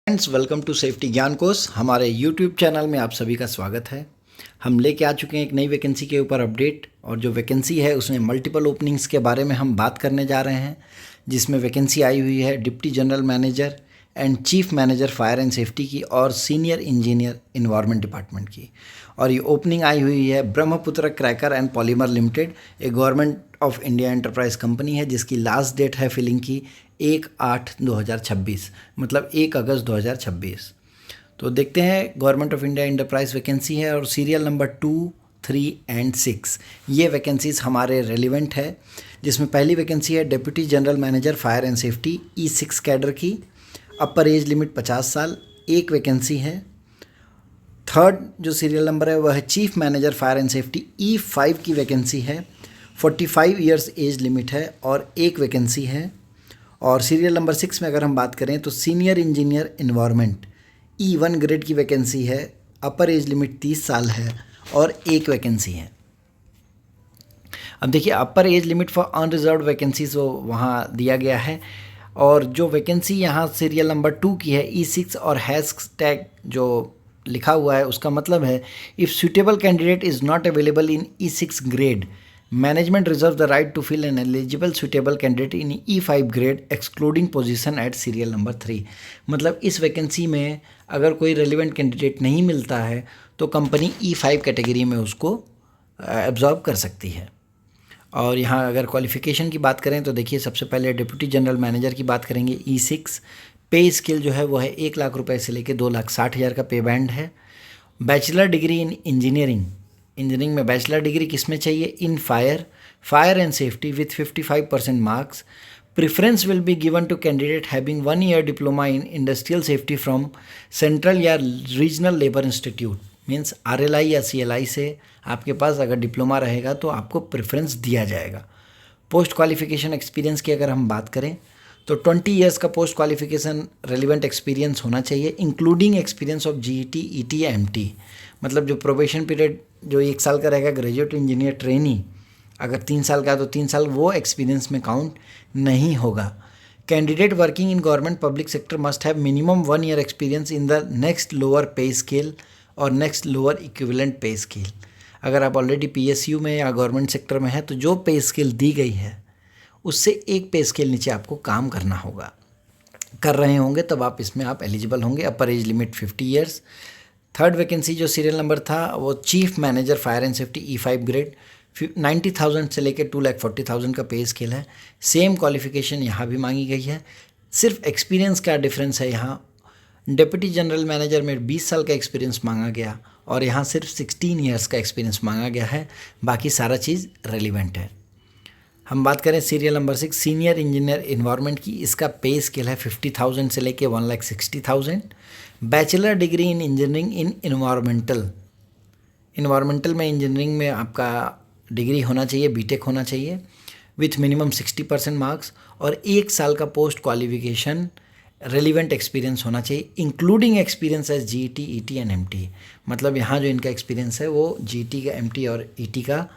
Friends, welcome to safety ज्ञान course. हमारे YouTube channel में आप सभी का स्वागत है। हम लेके आ चुके हैं एक नई वैकेंसी के ऊपर अपडेट, और जो वैकेंसी है उसमें मल्टीपल ओपनिंग्स के बारे में हम बात करने जा रहे हैं। जिसमें वैकेंसी आई हुई है deputy general manager and chief manager fire and safety की और सीनियर इंजीनियर इन्वायरमेंट डिपार्टमेंट की। और ये ओपनिंग आई हुई है Brahmaputra cracker and polymer limited, एक government of India enterprise company है जिसकी लास्ट डेट है फिलिंग की 1/8/2026, मतलब 1 अगस्त 2026। तो देखते हैं, government of India enterprise vacancy है और सीरियल नंबर 2, 3 एंड 6 ये वैकेंसीज हमारे रेलिवेंट है। जिसमें पहली वैकेंसी है deputy general manager fire and safety E6 cadre की, अपर एज लिमिट 50 साल, एक वैकेंसी है। थर्ड जो सीरियल नंबर है वह है chief manager fire and safety E5 की वैकेंसी है, 45 ईयर्स एज लिमिट है और एक वैकेंसी है। और सीरियल नंबर 6 में अगर हम बात करें तो senior engineer environment E1 grade की वैकेंसी है, अपर एज लिमिट 30 साल है और एक वैकेंसी है। अब देखिए, अपर age limit for unreserved vacancies वो वहाँ दिया गया है, और जो वैकेंसी यहाँ सीरियल नंबर 2 की है E6 और हैश टैग जो लिखा हुआ है उसका मतलब है if suitable candidate is not available in E6 grade, management reserve the right to fill an eligible suitable candidate in E5 grade excluding position at serial number 3। मतलब इस वैकेंसी में अगर कोई रेलिवेंट कैंडिडेट नहीं मिलता है तो कंपनी E5 कैटेगरी में उसको एब्जॉर्ब कर सकती है। और यहाँ अगर क्वालिफ़िकेशन की बात करें तो देखिए, सबसे पहले डिप्टी जनरल मैनेजर की बात करेंगे E6। पे स्केल जो है वो है 1 लाख रुपए से लेकर 2,60,000 का पे बैंड है। बैचलर डिग्री इन इंजीनियरिंग में बैचलर डिग्री किस में चाहिए? In fire and safety with 55% marks. Preference will be given to candidate having 1 year diploma in industrial safety from central या regional labour institute, means RLI या CLI से आपके पास अगर diploma रहेगा तो आपको प्रेफरेंस दिया जाएगा। पोस्ट क्वालिफिकेशन एक्सपीरियंस की अगर हम बात करें तो 20 ईयर्स का पोस्ट क्वालिफिकेशन रेलिवेंट एक्सपीरियंस होना चाहिए, including experience of GET, ET या MT। मतलब जो प्रोबेशन पीरियड जो 1 साल का रहेगा ग्रेजुएट इंजीनियर ट्रेनी, अगर 3 साल का तो 3 साल वो एक्सपीरियंस में काउंट नहीं होगा। Candidate working in government public sector must have minimum 1 year experience in the next lower pay scale और next lower equivalent pay scale. अगर आप ऑलरेडी PSU में या गवर्नमेंट सेक्टर में है तो जो पे स्केल दी गई है उससे एक पे स्केल नीचे आपको काम करना होगा, कर रहे होंगे तब आप इसमें आप एलिजिबल होंगे। अपर age limit 50 years. Third vacancy जो सीरियल नंबर था वो chief manager fire and safety E5 grade, 90,000 से लेकर 2,40,000 का पे स्केल है। सेम क्वालिफिकेशन यहाँ भी मांगी गई है, सिर्फ एक्सपीरियंस का डिफरेंस है। यहाँ डिप्टी जनरल मैनेजर में 20 साल का एक्सपीरियंस मांगा गया और यहाँ सिर्फ 16 ईयर्स का एक्सपीरियंस मांगा गया है, बाकी सारा चीज़ रेलिवेंट है। हम बात करें serial number 6 senior engineer environment की, इसका पे स्केल है 50,000 से लेके 1,60,000। Bachelor degree in engineering in environmental में इंजीनियरिंग में आपका डिग्री होना चाहिए, BTech होना चाहिए विथ मिनिमम 60% मार्क्स, और 1 साल का पोस्ट क्वालिफिकेशन रेलिवेंट एक्सपीरियंस होना चाहिए, including experience as GET, ET and MT। मतलब यहाँ जो इनका एक्सपीरियंस है वो GET का, MT और ET का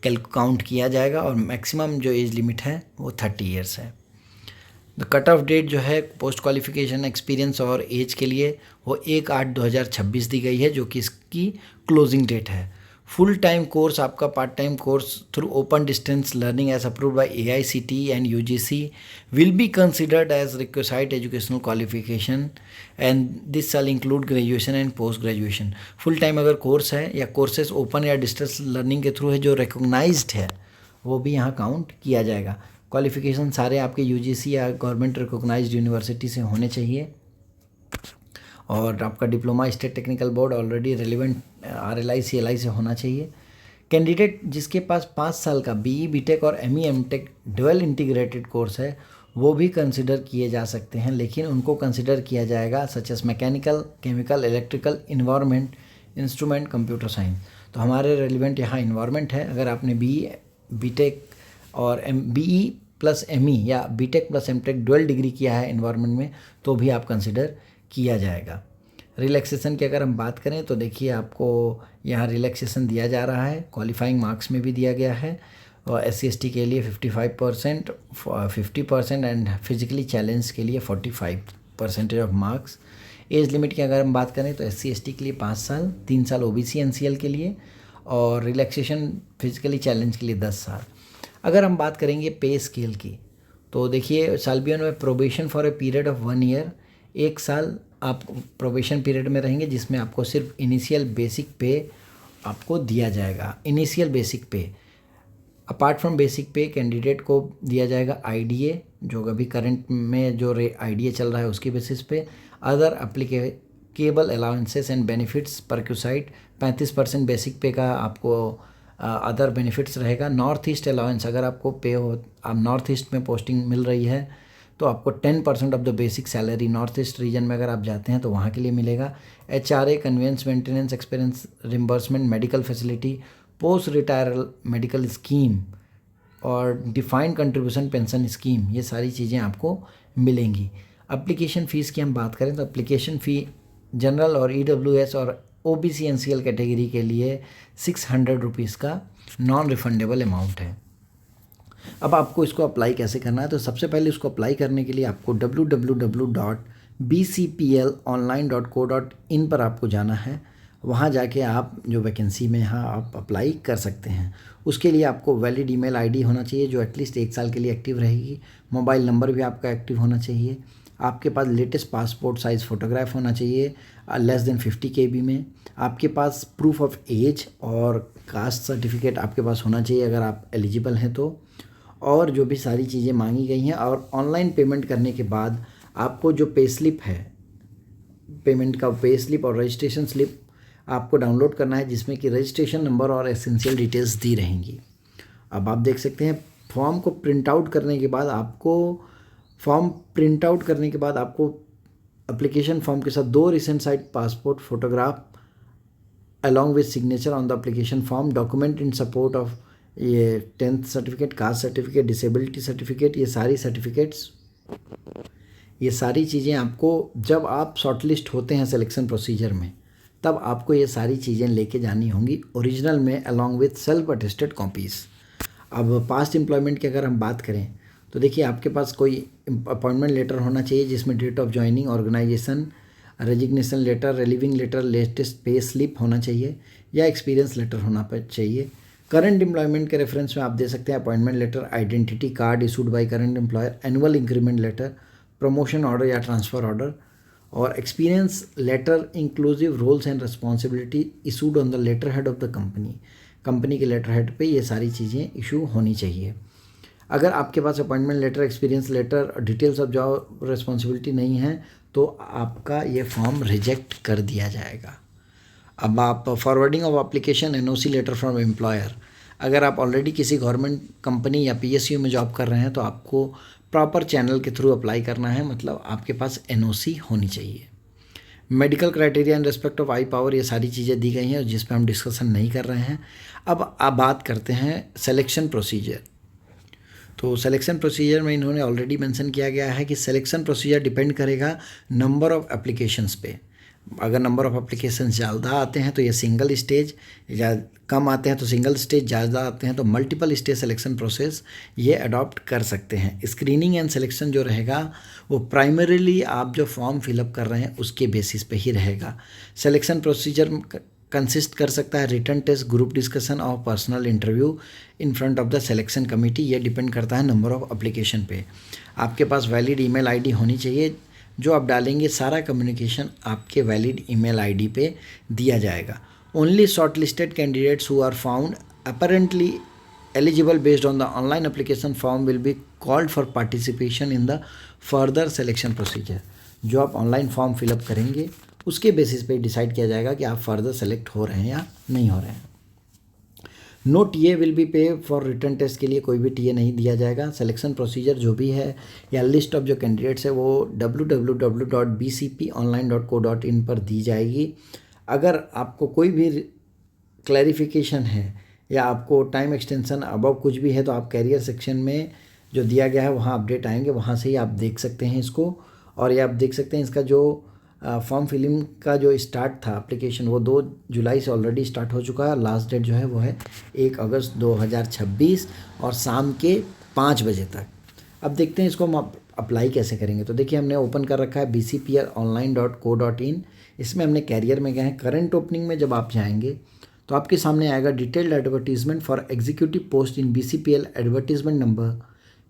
काउंट किया जाएगा, और मैक्सिमम जो एज लिमिट है वो 30 ईयर्स है। द कट ऑफ डेट जो है पोस्ट क्वालिफिकेशन एक्सपीरियंस और एज के लिए वो 1/8/2026 दी गई है, जो कि इसकी क्लोजिंग डेट है। फुल टाइम कोर्स आपका part time course through open distance learning as approved by AICTE and UGC will be considered as requisite educational qualification, and this shall include graduation and post graduation. Full time अगर course है या courses open या distance learning के through है जो recognised है वो भी यहाँ काउंट किया जाएगा। क्वालिफिकेशन सारे आपके UGC या गवर्नमेंट रिकॉग्नाइज्ड यूनिवर्सिटी से होने चाहिए, और आपका diploma state technical board already relevant RLI CLI से होना चाहिए। कैंडिडेट जिसके पास 5 साल का BE BTech और ME MTech dual integrated course है वो भी कंसिडर किए जा सकते हैं, लेकिन उनको कंसिडर किया जाएगा such as mechanical, chemical, electrical, environment, instrument, computer science. तो हमारे रेलिवेंट यहाँ इन्वायरमेंट है। अगर आपने BE BTech और BE प्लस ME या BTech plus MTech dual degree किया है इन्वायरमेंट में तो भी आप कंसिडर किया जाएगा। रिलैक्सेशन की अगर हम बात करें तो देखिए, आपको यहाँ रिलैक्सेशन दिया जा रहा है, क्वालिफाइंग मार्क्स में भी दिया गया है, और SC/ST के लिए 55%, 50% एंड फिजिकली चैलेंज के लिए 45% ऑफ मार्क्स। एज लिमिट की अगर हम बात करें तो SC/ST के लिए 5 साल, 3 साल OBC NCL के लिए, और रिलैक्सेशन फिजिकली चैलेंज के लिए 10 साल। अगर हम बात करेंगे पे स्केल की, तो देखिए साल्बियन में probation for a period of 1 year, 1 साल आप प्रोबेशन पीरियड में रहेंगे, जिसमें आपको सिर्फ इनिशियल बेसिक पे आपको दिया जाएगा। इनिशियल बेसिक पे, अपार्ट फ्रॉम बेसिक पे कैंडिडेट को दिया जाएगा IDA, जो अभी करंट में जो IDA चल रहा है उसकी बेसिस पे। Other applicable allowances and benefits perquisite 35% basic pay का आपको अदर बेनिफिट्स रहेगा। नॉर्थ ईस्ट अलाउंस, अगर आपको पे हो, आप नॉर्थ ईस्ट में पोस्टिंग मिल रही है तो आपको 10% of the basic salary north east region में अगर आप जाते हैं तो वहाँ के लिए मिलेगा। HRA conveyance maintenance experience reimbursement, medical facility, post retiral medical scheme और डिफाइंड कंट्रीब्यूशन पेंशन स्कीम, ये सारी चीज़ें आपको मिलेंगी। एप्लीकेशन फ़ीस की हम बात करें तो एप्लीकेशन फ़ी जनरल और EWS और OBC NCL कैटेगरी के लिए 600 रुपीज़ का नॉन रिफंडेबल अमाउंट है। अब आपको इसको अप्लाई कैसे करना है, तो सबसे पहले इसको अप्लाई करने के लिए आपको www.bcplonline.co.in पर आपको जाना है। वहाँ जाके आप जो वैकेंसी में यहाँ आप अप्लाई कर सकते हैं। उसके लिए आपको वैलिड ईमेल आईडी होना चाहिए जो एटलीस्ट 1 साल के लिए एक्टिव रहेगी। मोबाइल नंबर भी आपका एक्टिव होना चाहिए। आपके पास लेटेस्ट पासपोर्ट साइज़ फ़ोटोग्राफ होना चाहिए लेस देन 50 KB में। आपके पास प्रूफ ऑफ एज और कास्ट सर्टिफिकेट आपके पास होना चाहिए अगर आप एलिजिबल हैं तो। और जो भी सारी चीज़ें मांगी गई हैं, और ऑनलाइन पेमेंट करने के बाद आपको जो पे स्लिप है, पेमेंट का पे स्लिप और रजिस्ट्रेशन स्लिप आपको डाउनलोड करना है, जिसमें कि रजिस्ट्रेशन नंबर और एसेंशियल डिटेल्स दी रहेंगी। अब आप देख सकते हैं फॉर्म को प्रिंट आउट करने के बाद आपको एप्लीकेशन फॉर्म के साथ 2 recent size passport photograph along with signature on the application form, document in support of ये 10th certificate, caste certificate, disability certificate, ये सारी चीज़ें आपको जब आप शॉर्टलिस्ट होते हैं सिलेक्शन प्रोसीजर में, तब आपको ये सारी चीज़ें लेके जानी होंगी ओरिजिनल में along with self attested copies. अब पास्ट एम्प्लॉयमेंट की अगर हम बात करें तो देखिए आपके पास कोई अपॉइंटमेंट लेटर होना चाहिए जिसमें date of joining, organisation, resignation letter, relieving letter, latest pay slip होना चाहिए या एक्सपीरियंस लेटर होना चाहिए। करंट एम्प्लॉयमेंट के रेफरेंस में आप दे सकते हैं appointment letter, identity card issued by current employer, annual increment letter, promotion order या ट्रांसफ़र ऑर्डर, और experience letter inclusive roles and responsibility issued on the letter head of the company के letter head पे ये सारी चीज़ें issue होनी चाहिए। अगर आपके पास appointment letter, experience letter, details of job responsibility नहीं है तो आपका ये फॉर्म रिजेक्ट कर दिया जाएगा। अब आप forwarding of application NOC letter from employer, अगर आप ऑलरेडी किसी गवर्नमेंट कंपनी या PSU में जॉब कर रहे हैं तो आपको प्रॉपर चैनल के थ्रू अप्लाई करना है, मतलब आपके पास NOC होनी चाहिए। Medical criteria in respect of eye power, ये सारी चीज़ें दी गई हैं जिस पे हम डिस्कशन नहीं कर रहे हैं। अब आप बात करते हैं सिलेक्शन प्रोसीजर। तो सिलेक्शन प्रोसीजर में इन्होंने ऑलरेडी मेंशन किया गया है कि सिलेक्शन प्रोसीजर डिपेंड करेगा नंबर ऑफ़ एप्लीकेशंस पे। अगर नंबर ऑफ़ एप्लीकेशंस ज़्यादा आते हैं तो ये सिंगल स्टेज, या कम आते हैं तो सिंगल स्टेज, ज़्यादा आते हैं तो मल्टीपल स्टेज सिलेक्शन प्रोसेस ये अडॉप्ट कर सकते हैं। स्क्रीनिंग एंड सिलेक्शन जो रहेगा वो प्राइमरीली आप जो फॉर्म फिलअप कर रहे हैं उसके बेसिस पे ही रहेगा। सिलेक्शन प्रोसीजर कंसिस्ट कर सकता है रिटन टेस्ट, ग्रुप डिस्कशन और personal interview in front of the selection committee. ये डिपेंड करता है नंबर ऑफ़ एप्लीकेशन पे। आपके पास वैलिड ईमेल आईडी होनी चाहिए, जो आप डालेंगे सारा कम्युनिकेशन आपके वैलिड ईमेल आईडी पे दिया जाएगा। Only shortlisted candidates who are found apparently eligible based on the online application form will be called for participation in the further selection procedure. जो आप ऑनलाइन फॉर्म फिलअप करेंगे उसके basis पे decide किया जाएगा कि आप फर्दर सेलेक्ट हो रहे हैं या नहीं हो रहे हैं। नो टीए विल बी पे फॉर रिटन टेस्ट, के लिए कोई भी टीए नहीं दिया जाएगा। सिलेक्शन प्रोसीजर जो भी है या लिस्ट ऑफ जो कैंडिडेट्स है वो www.bcponline.co.in पर दी जाएगी। अगर आपको कोई भी क्लैरिफिकेशन है या आपको टाइम एक्सटेंशन अबव कुछ भी है तो आप कैरियर सेक्शन में जो दिया गया है वहाँ अपडेट आएंगे, वहाँ से ही आप देख सकते हैं इसको। और ये आप देख सकते हैं इसका जो फॉर्म फिलिंग का जो स्टार्ट था एप्लीकेशन वो 2 जुलाई से ऑलरेडी स्टार्ट हो चुका है। लास्ट डेट जो है वो है 1 अगस्त 2026 और शाम के 5 बजे तक। अब देखते हैं इसको हम अप्लाई कैसे करेंगे। तो देखिए हमने ओपन कर रखा है bcplonline.co.in। इसमें हमने कैरियर में गए हैं। करंट ओपनिंग में जब आप जाएंगे तो आपके सामने आएगा detailed advertisement for executive post in BCPL, advertisement number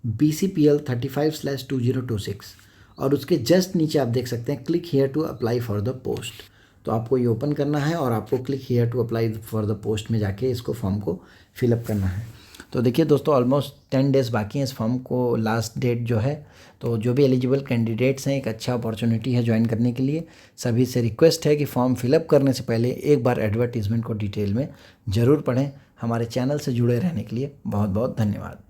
BCPL 35/2026, और उसके जस्ट नीचे आप देख सकते हैं click here to apply for the post. तो आपको ये ओपन करना है और आपको click here to apply for the post में जाके इसको फॉर्म को फिलअप करना है। तो देखिए दोस्तों ऑलमोस्ट 10 डेज़ बाकी हैं इस फॉर्म को लास्ट डेट जो है। तो जो भी एलिजिबल कैंडिडेट्स हैं, एक अच्छा अपॉर्चुनिटी है ज्वाइन करने के लिए। सभी से रिक्वेस्ट है कि फॉर्म फिलअप करने से पहले एक बार एडवर्टीजमेंट को डिटेल में ज़रूर पढ़ें। हमारे चैनल से जुड़े रहने के लिए बहुत बहुत धन्यवाद।